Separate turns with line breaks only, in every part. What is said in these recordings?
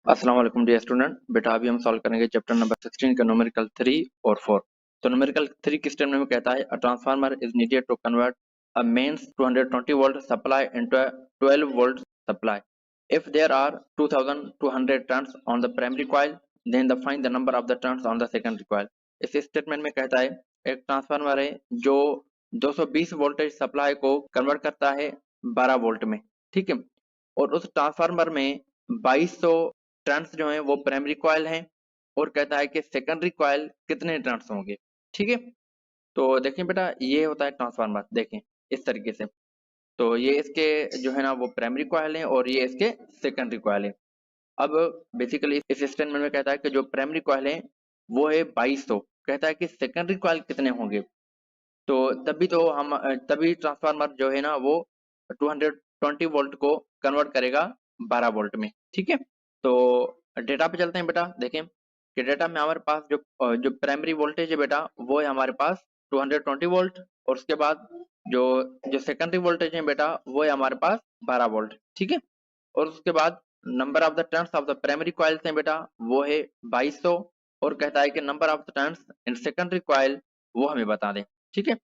अस्सलाम वालेकुम dear student. बेटा अभी हम सॉल्व करेंगे चैप्टर नंबर 16 का न्यूमेरिकल 3 और 4। तो न्यूमेरिकल 3 किस स्टेटमेंट में कहता है a transformer is needed to convert a mains 220 volt supply into a 12 volt supply if there are 2200 turns on the primary coil then the find the number of the turns on the secondary coil. इस statement में कहता है एक transformer है जो 220 voltage supply को convert करता है 12 वोल्ट में, ठीक है। और उस ट्रांसफार्मर में 2200 टर्न्स जो है वो प्राइमरी कॉइल है और कहता है कि सेकेंडरी कॉइल कितने टर्न्स होंगे, ठीक है। तो देखें बेटा, ये होता है ट्रांसफार्मर, देखें इस तरीके से। तो ये इसके जो है ना वो प्राइमरी कॉइल है और ये इसके सेकेंडरी कॉइल है। अब बेसिकली इस स्टेटमेंट में कहता है कि जो प्राइमरी कॉइल है वो है 2200, कहता है कि सेकेंडरी कॉइल कितने होंगे। तो तभी ट्रांसफार्मर जो है ना वो 220 वोल्ट को कन्वर्ट करेगा 12 वोल्ट में, ठीक है। तो डेटा पे चलते हैं बेटा, देखें कि डेटा में हमारे पास जो प्राइमरी वोल्टेज है बेटा वो है हमारे पास 220 वोल्ट, और उसके बाद जो जो सेकेंडरी वोल्टेज है बेटा वो है हमारे पास 12 वोल्ट, ठीक है। और उसके बाद number of the turns of the primary coils है बेटा वो है 2200, और कहता है कि number of the turns in secondary coil वो हमें बता दें, ठीक है।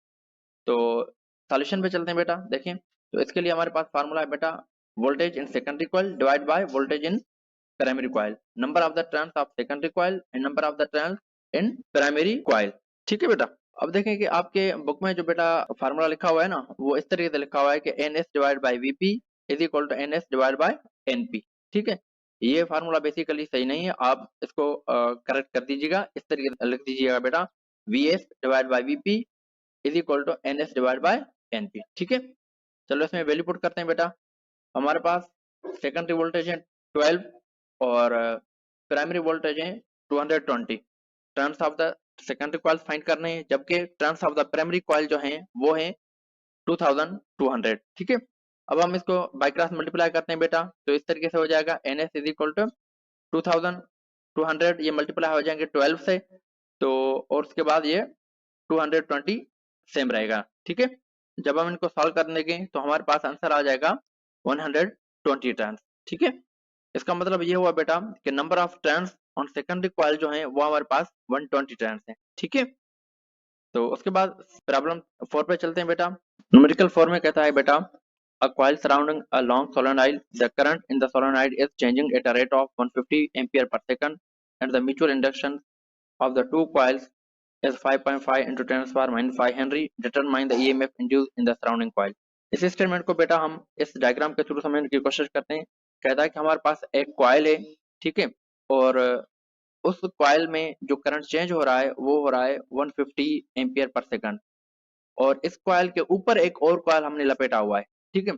तो सॉल्यूशन पे चलते हैं बेटा, देखें। तो इसके लिए हमारे पास फार्मूला है बेटा, voltage in secondary coil divide by voltage in primary coil, number of the turns of secondary coil and number of the turns in primary coil, ठीक है बेटा। अब देखें कि आपके बुक में जो बेटा फार्मूला लिखा हुआ है ना वो इस तरीके से लिखा हुआ है कि N S divide by VP is equal to N S divide by NP, ठीक है। ये फार्मूला बेसिकली सही नहीं है, आप इसको करेक्ट कर दीजिएगा, इस तरीके से लिख दीजिएगा बेटा, V S divide by VP is equal to N S divide by NP, ठीक है। चलो इसमें वैल्यू पुट करते हैं बेटा। हमारे पास सेकेंडरी वोल्टेज है 12 और प्राइमरी वोल्टेज है 220। Turns of the secondary coil find करने हैं, जबकि turns of the primary coil जो है वो है 2200, ठीक है। अब हम इसको बाई क्रॉस मल्टीप्लाई करते हैं बेटा, तो इस तरीके से हो जाएगा N S is equal to 2200, ये मल्टीप्लाई हो जाएंगे 12 से, तो और उसके बाद ये 220 सेम रहेगा, ठीक है। जब हम इनको सॉल्व कर देंगे तो हमारे पास आंसर आ जाएगा 120 टर्न्स, ठीक है। इसका मतलब ये हुआ बेटा कि number of turns on secondary coil जो है वो हमारे पास 120 टर्न्स है, ठीक है। तो उसके बाद प्रॉब्लम 4 पे चलते हैं बेटा। न्यूमेरिकल 4 में कहता है बेटा, a coil surrounding a long solenoid, the current in the solenoid is changing at a rate of 150 ampere per second and the mutual induction of the two coils is 5.5 into 10 to the power minus 5 Henry. Determine the EMF induced in the surrounding coil. इस statement को बेटा हम इस diagram के through समझने की कोशिश करते हैं। कहता है कि हमारे पास एक कॉइल है, ठीक है, और उस कॉइल में जो करंट चेंज हो रहा है वो हो रहा है 150 एम्पियर पर सेकंड, और इस कॉइल के ऊपर एक और कॉइल हमने लपेटा हुआ है, ठीक है।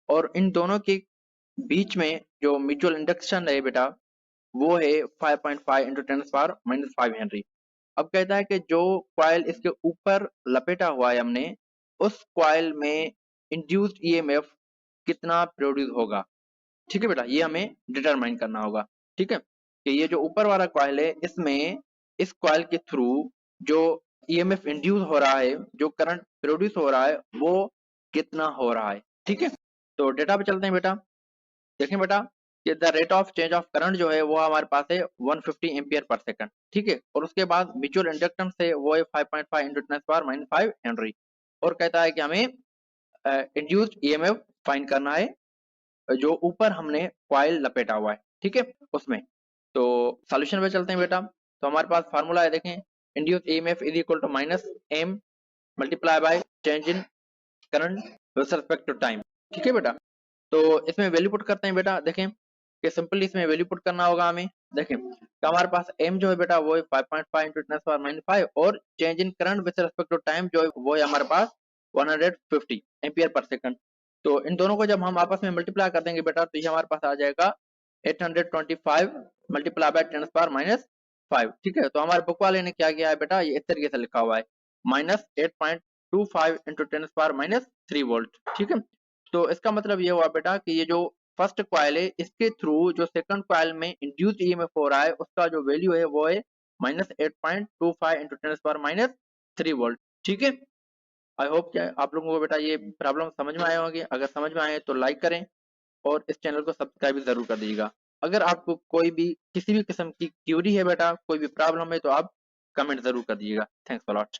और इन दोनों के बीच में जो म्यूचुअल इंडक्शन है बेटा वो है 5.5 इंटू 10 पावर माइनस 5 हेनरी। अब कहता है कि जो कॉइल इसके ऊपर लपेटा हुआ है हमने, उस कॉइल में इंड्यूस्ड ईएमएफ कितना प्रोड्यूस होगा, ठीक है बेटा, ये हमें डिटरमाइन करना होगा, ठीक है। कि ये जो ऊपर वाला कॉइल है इसमें इस कॉइल के थ्रू जो ईएमएफ इंड्यूस हो रहा है, जो करंट प्रोड्यूस हो रहा है वो कितना हो रहा है, ठीक है। तो डेटा पे चलते हैं बेटा, देखें बेटा कि the rate of change of current जो है वो हमारे पास है 150 एम्पियर पर सेकंड, ठीक है। और उसके बाद म्यूचुअल इंडक्टेंस है वो है 5.5 इंटू 10 पावर माइनस 5 हेनरी, और कहता है कि हमें इंड्यूस्ड ईएमएफ फाइंड करना है जो ऊपर हमने कॉइल लपेटा हुआ है, ठीक है, उसमें। तो सॉल्यूशन पे चलते हैं बेटा। तो हमारे पास फार्मूला है, देखें, induced EMF is equal to minus M multiply by change in current with respect to time, ठीक है बेटा। तो इसमें वैल्यू पुट करते हैं बेटा, देखें कि सिंपली इसमें वैल्यू पुट करना होगा हमें। देखें तो हमारे पास m जो है बेटा वो है 5.5 इंटू 10 पावर माइनस 5, और change in current with respect to time जो है वो है हमारे पास 150 एम्पियर पर सेकंड। तो इन दोनों को जब हम आपस में मल्टीप्लाई कर देंगे बेटा तो ये हमारे पास आ जाएगा 825 मल्टीप्लाई बाय 10 पावर माइनस 5, ठीक है। तो हमारे बुक वाले ने क्या किया है बेटा, ये इस तरीके से लिखा हुआ है minus 8.25 into 10 power minus 3 volt, ठीक है। तो इसका मतलब ये हुआ बेटा कि ये जो फर्स्ट कॉइल है इसके थ्रू जो सेकंड कॉइल में इंड्यूस्ड ईएमएफ हो रहा है उसका जो वैल्यू है वो है minus 8.25 into 10 power minus 3 volt, ठीक है। आई होप कि आप लोगों को बेटा ये प्रॉब्लम समझ में आए होंगे। अगर समझ में आए तो लाइक करें और इस चैनल को सब्सक्राइब जरूर कर दीजिएगा। अगर आपको कोई भी किसी भी किस्म की क्यूरी है बेटा, कोई भी प्रॉब्लम है, तो आप कमेंट जरूर कर दीजिएगा। Thanks a lot.